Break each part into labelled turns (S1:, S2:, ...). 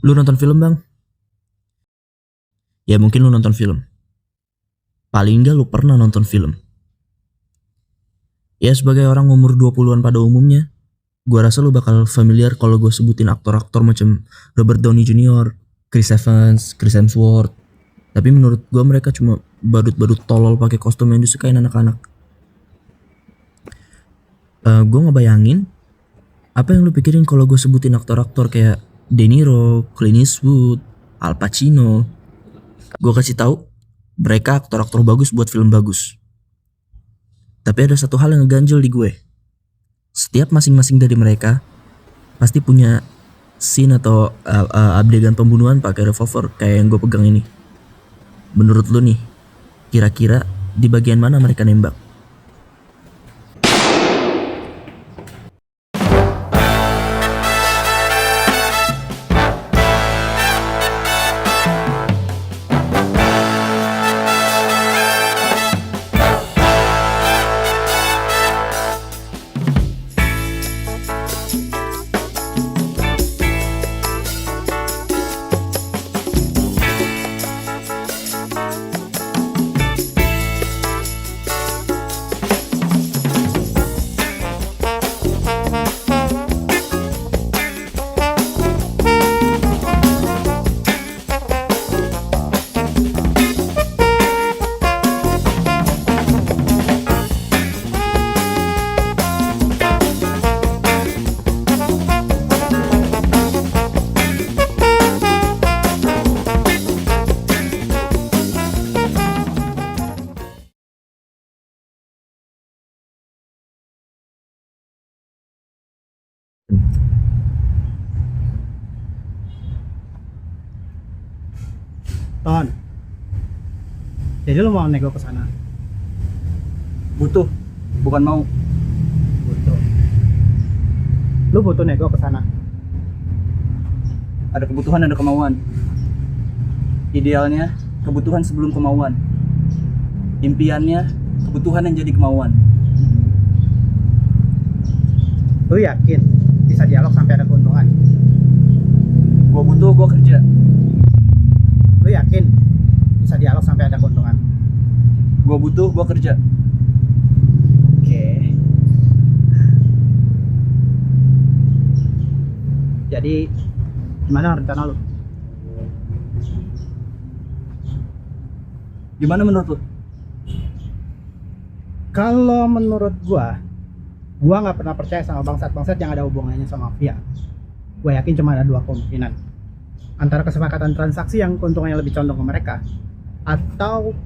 S1: Lu nonton film bang? Ya mungkin lu nonton film. Paling enggak lu pernah nonton film. Ya sebagai orang umur 20-an pada umumnya, gua rasa lu bakal familiar kalau gue sebutin aktor-aktor macam Robert Downey Jr., Chris Evans, Chris Hemsworth. Tapi menurut gua mereka cuma badut-badut tolol pakai kostum yang disukain anak-anak. Gue ngebayangin apa yang lu pikirin kalau gue sebutin aktor-aktor kayak De Niro, Clint Eastwood, Al Pacino. Gue kasih tahu, mereka aktor-aktor bagus buat film bagus. Tapi ada satu hal yang ngeganjel di gue. Setiap masing-masing dari mereka pasti punya scene atau adegan pembunuhan pakai revolver kayak yang gue pegang ini. Menurut lu nih, kira-kira di bagian mana mereka nembak?
S2: Ton, jadi lu mau nego ke sana?
S3: Butuh, bukan mau.
S2: Butuh. Lu butuh nego ke sana.
S3: Ada kebutuhan, ada kemauan. Idealnya, kebutuhan sebelum kemauan. Impiannya, kebutuhan yang jadi kemauan.
S2: Lu yakin bisa dialog sampai ada keuntungan?
S3: Gua butuh, gua kerja.
S2: Lu yakin bisa dialog sampai ada keuntungan?
S3: Gua butuh, gua kerja.
S2: Oke. Jadi gimana rencana lu?
S3: Gimana menurut lu?
S2: Kalau menurut gua nggak pernah percaya sama bangsat-bangsat yang ada hubungannya sama mafia. Gua yakin cuma ada dua kemungkinan. Antara kesepakatan transaksi yang keuntungannya lebih condong ke mereka, atau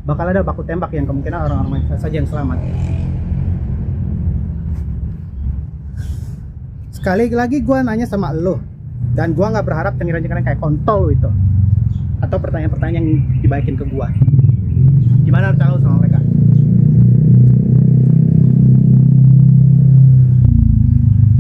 S2: bakal ada baku tembak yang kemungkinan orang-orang saja yang selamat. Sekali lagi gua nanya sama lo, dan gua nggak berharap cengiran-cengiran kayak kontol itu, atau pertanyaan-pertanyaan yang dibaikin ke gua. Gimana rencana lo sama mereka?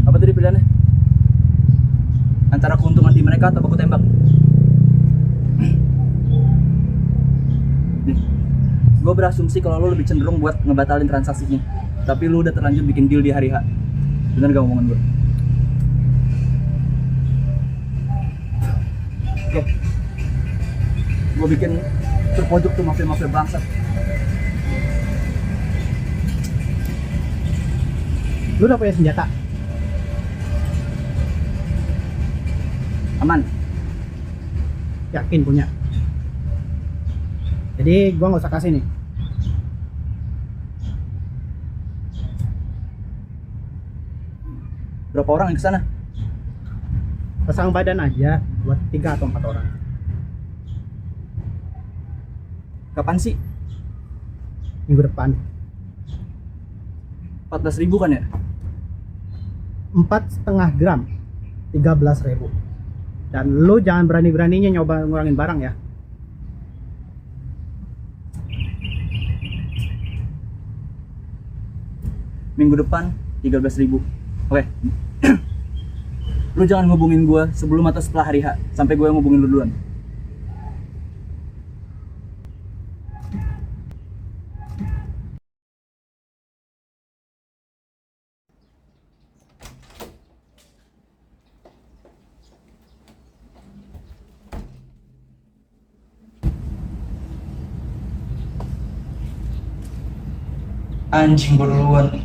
S3: Apa tadi pilihannya? Antara keuntungan di mereka atau baku tembak? Nih, gue berasumsi kalau lo lebih cenderung buat ngebatalin transaksinya. Tapi lo udah terlanjur bikin deal di hari H. Bener gak omongan gue? Oke. Gue bikin terpojok tuh mafia-mafia bangsat.
S2: Lu udah punya senjata?
S3: Aman.
S2: Yakin punya? Jadi gua nggak usah kasih nih.
S3: Berapa orang yang kesana?
S2: Pasang badan aja buat 3 atau 4 orang.
S3: Kapan sih?
S2: Minggu depan.
S3: 14.000 kan ya?
S2: 4,5 gram, 13.000. Dan lu jangan berani-beraninya nyoba ngurangin barang ya.
S3: Minggu depan 13.000. Oke. Lu jangan ngubungin gue sebelum atau setelah hari H. Sampai gue ngubungin lu duluan. Anjing gua duluan.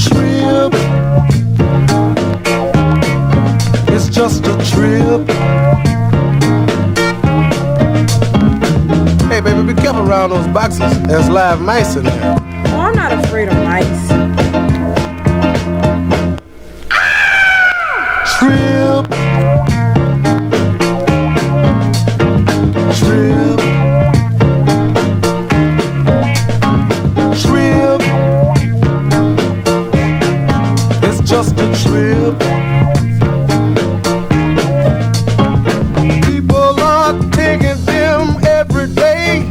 S4: Trip, it's just a trip. Hey, baby, be careful around those boxes. There's live mice in there.
S5: Oh, I'm not afraid of mice.
S4: Trip, trip, trip. It's just a trip. People are taking them every day,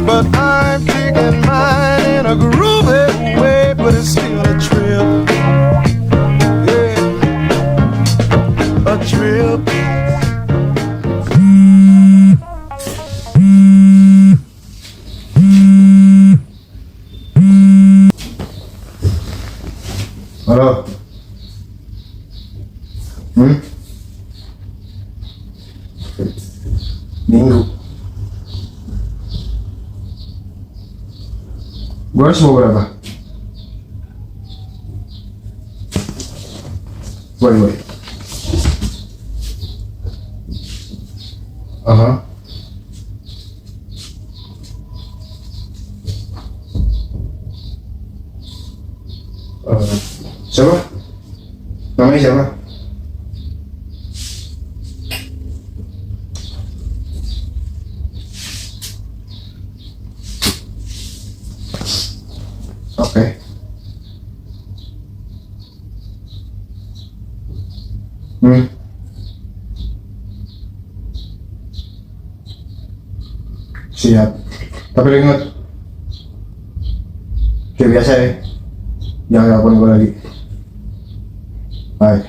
S4: but I'm taking mine in a groovy way. But it's still a trip. Yeah, a trip.
S6: Halo. Minggu. Gue harus mau berapa? Boy. Aha. Siapa? Namanya siapa? Oke. Siap. Tapi lu ingat, kayak biasa ya, jangan telepon gue lagi. Bye.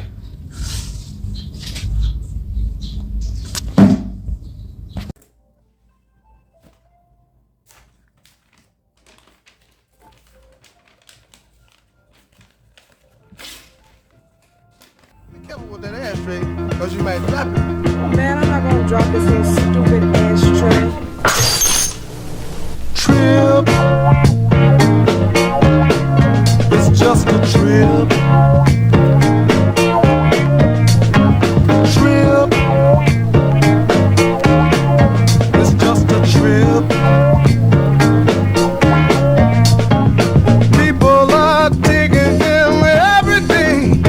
S4: Be careful with that ashtray, cause you might drop it.
S5: Man, I'm not gonna drop this little stupid ashtray.
S4: Trip. It's just a trip. Trip. It's just a trip. People are taking him every day,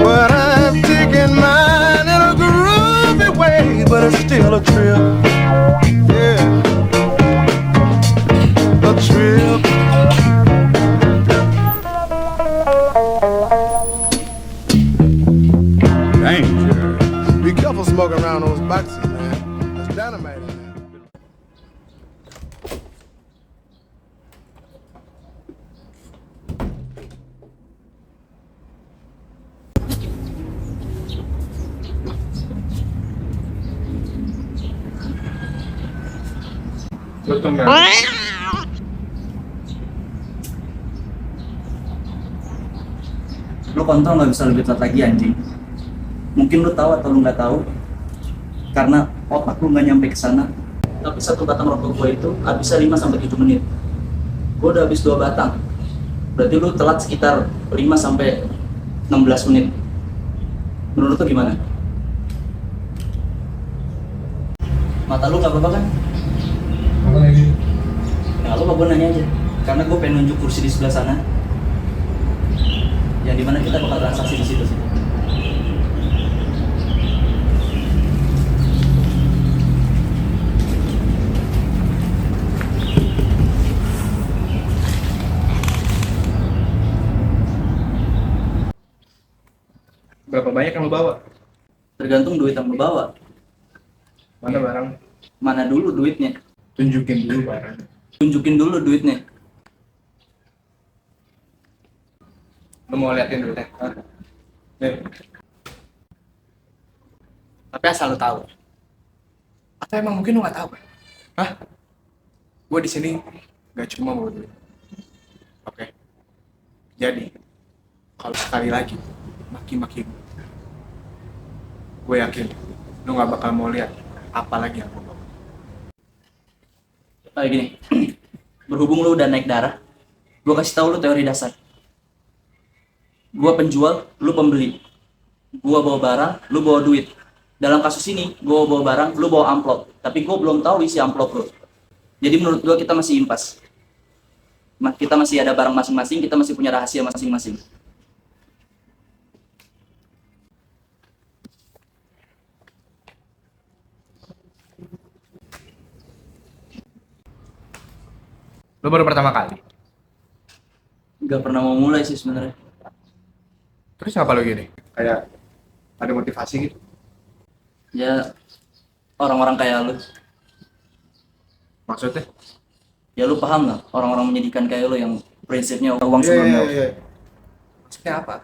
S4: but I'm taking mine in a groovy way. But it's still a trip. Yeah. A trip.
S7: Danger.
S4: Be careful smoking around those boxes, man. There's dynamite in there.
S3: Lu kontrol nggak bisa lebih telat lagi anjing. Mungkin lu tahu atau lu nggak tahu, karena otak lu nggak nyampe ke sana. Tapi satu batang rokok gua itu habisnya 5 sampai 7 menit. Gua udah habis 2 batang. Berarti lu telat sekitar 5 sampai 16 menit. Menurut lu gimana? Mata lu nggak apa-apa kan?
S6: Apa lagi?
S3: Nah, lu gua nanya aja. Karena gua pengen nunjuk kursi di sebelah sana. Yang dimana kita bakal transaksi di situ sih.
S7: Berapa banyak yang lo bawa?
S3: Tergantung duit yang lu bawa.
S7: Mana barang?
S3: Mana dulu duitnya?
S7: Tunjukin dulu barang.
S3: Tunjukin dulu duitnya.
S7: Lo mau liatin duitnya? Hah? Nih. Tapi asal lo tahu. Atau emang mungkin lo nggak tahu? Hah? Gue di sini nggak cuma bawa duit. Oke. Jadi kalau sekali lagi maki-maki gue yakin lo nggak bakal mau lihat apa lagi yang gue bawa.
S3: Kayak gini. Berhubung lu udah naik darah, gua kasih tahu lu teori dasar. Gua penjual, lu pembeli. Gua bawa barang, lu bawa duit. Dalam kasus ini, gua bawa barang, lu bawa amplop. Tapi gua belum tahu isi amplop lu. Jadi menurut gua kita masih impas. Kita masih ada barang masing-masing, kita masih punya rahasia masing-masing.
S7: Lo baru pertama kali.
S3: Gak pernah mau mulai sih sebenarnya.
S7: Terus ngapa lo gini? Kayak ada motivasi gitu?
S3: Ya orang-orang kayak lu.
S7: Maksudnya?
S3: Ya lu paham nggak? Orang-orang menyedihkan kayak lu yang prinsipnya uang sebelum nyawa.
S7: Maksudnya apa?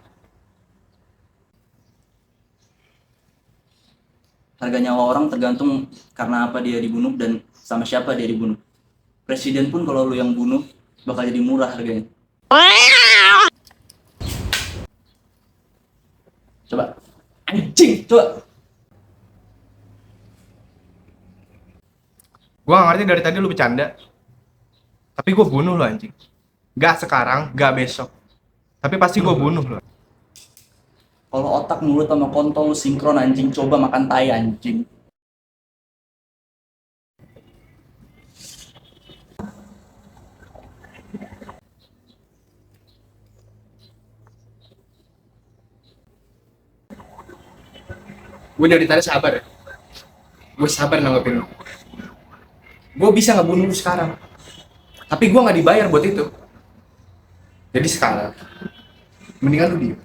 S3: Harga nyawa orang tergantung karena apa dia dibunuh dan sama siapa dia dibunuh. Presiden pun kalau lu yang bunuh bakal jadi murah harganya. Coba. Anjing, coba.
S7: Gua gak ngerti dari tadi lu bercanda. Tapi gua bunuh lo anjing. Gak sekarang, gak besok. Tapi pasti gua bunuh lo.
S3: Kalau otak, mulut sama kontol lu sinkron anjing, coba makan tai anjing.
S7: Gue dari tadi sabar ya. Gue sabar nanggepin lu. Gue bisa ngebunuh lu sekarang. Tapi gue nggak dibayar buat itu. Jadi sekarang, mendingan lu diem.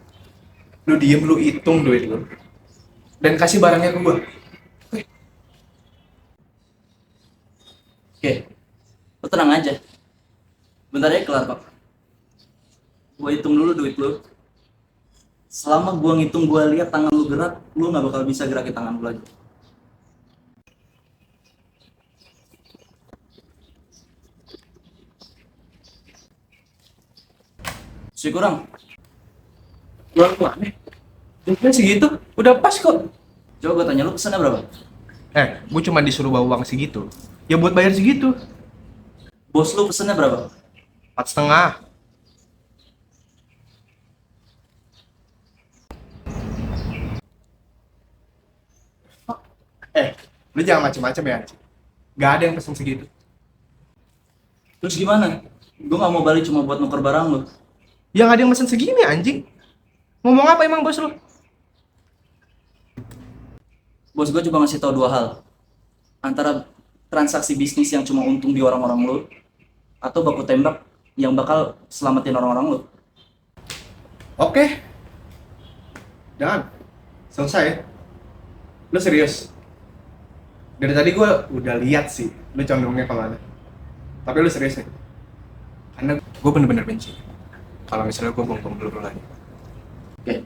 S7: Lu diem, lu hitung duit lu. Dan kasih barangnya ke gue.
S3: Oke, lu tenang aja. Bentar ya kelar kok. Gue hitung dulu duit lu. Selama gue ngitung, gue lihat tangan lu gerak, lu nggak bakal bisa gerakin tangan lu lagi. Si kurang,
S7: Jual mana? Duitnya segitu, udah pas kok.
S3: coba gue tanya lu pesannya berapa?
S7: Gue cuma disuruh bawa uang segitu. Ya buat bayar segitu.
S3: Bos lu pesannya berapa?
S7: 4,5. Lu jangan macem-macem ya, anjing. Gak ada yang pesen segitu.
S3: Terus gimana? Gue nggak mau balik cuma buat nuker barang lu.
S7: Yang ada yang pesen segini, anjing. Ngomong apa emang bos lu?
S3: Bos gue coba ngasih tau dua hal. Antara transaksi bisnis yang cuma untung di orang-orang lu, atau baku tembak yang bakal selamatin orang-orang lu.
S7: Oke. Jangan. Selesai. Lu serius? Dari tadi gue udah lihat sih, lu condongnya kemana. Tapi lu serius nih? Karena gue bener-bener benci kalau misalnya gue bongkong dulu lagi.
S3: Oke,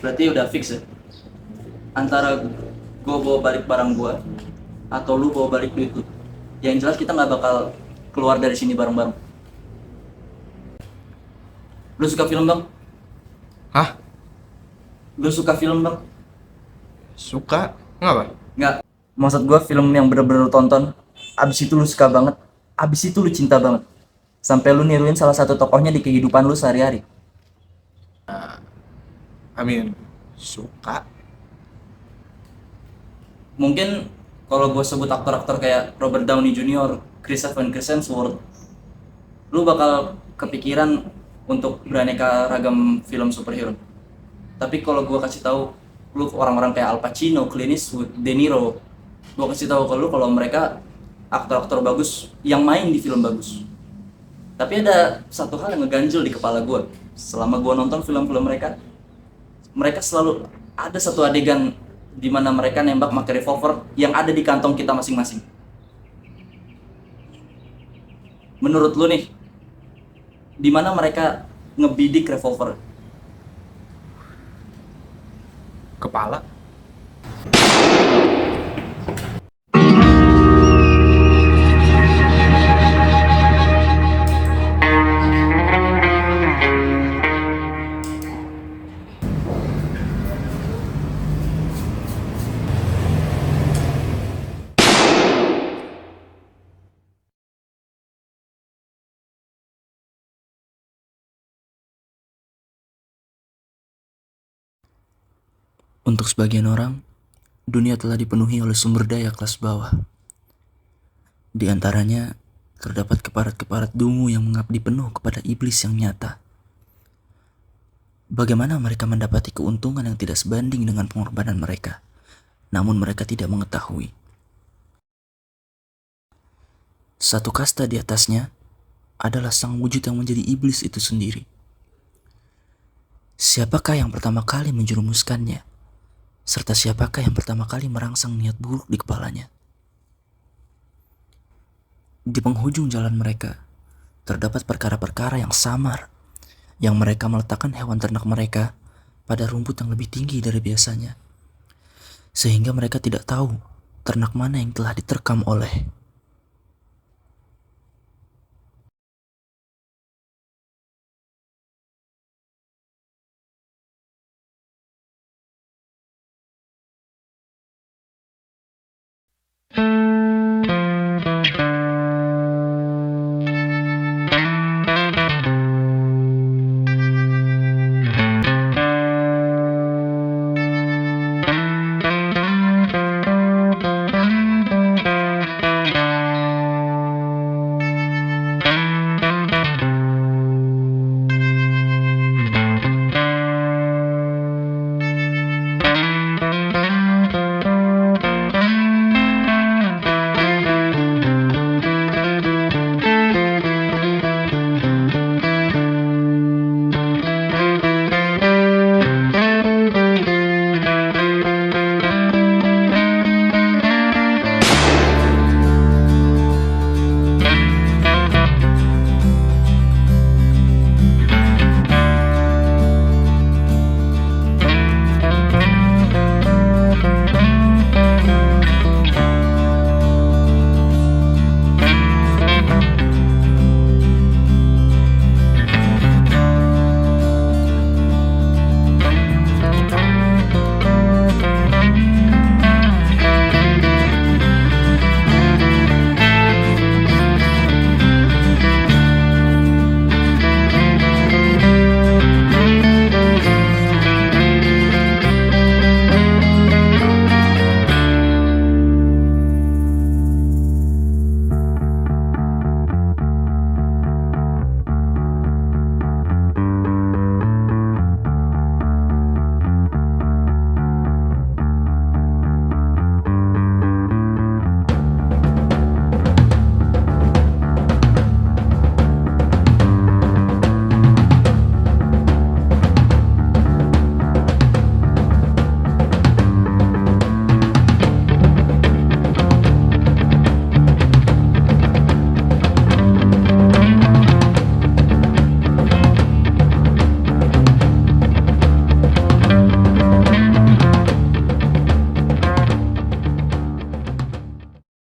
S3: berarti udah fix ya? Antara gue bawa balik barang gue, atau lu bawa balik duit lu. Yang jelas kita nggak bakal keluar dari sini bareng-bareng. Lu suka film bang?
S7: Hah?
S3: Lu suka film bang?
S7: Suka? Ngapa?
S3: Nggak. Maksud gue film yang bener-bener lu tonton, abis itu lu suka banget, abis itu lu cinta banget. Sampai lu niruin salah satu tokohnya di kehidupan lu sehari-hari.
S7: Amin. Suka.
S3: Mungkin kalau gue sebut aktor-aktor kayak Robert Downey Jr., Chris Evans, Chris Hemsworth, lu bakal kepikiran untuk beraneka ragam film superhero. Tapi kalau gue kasih tahu lu orang-orang kayak Al Pacino, Clint Eastwood, De Niro, gue kasih tahu ke lu kalau mereka aktor-aktor bagus yang main di film bagus. Tapi ada satu hal yang ngeganjel di kepala gue. Selama gue nonton film-film mereka selalu ada satu adegan di mana mereka nembak pakai revolver yang ada di kantong kita masing-masing. Menurut lu nih, di mana mereka ngebidik revolver?
S7: Kepala.
S1: Untuk sebagian orang, dunia telah dipenuhi oleh sumber daya kelas bawah. Di antaranya, terdapat keparat-keparat dungu yang mengabdi penuh kepada iblis yang nyata. Bagaimana mereka mendapati keuntungan yang tidak sebanding dengan pengorbanan mereka, namun mereka tidak mengetahui. Satu kasta di atasnya adalah sang wujud yang menjadi iblis itu sendiri. Siapakah yang pertama kali menjerumuskannya? Serta siapakah yang pertama kali merangsang niat buruk di kepalanya? Di penghujung jalan mereka, terdapat perkara-perkara yang samar, yang mereka meletakkan hewan ternak mereka pada rumput yang lebih tinggi dari biasanya. Sehingga mereka tidak tahu ternak mana yang telah diterkam oleh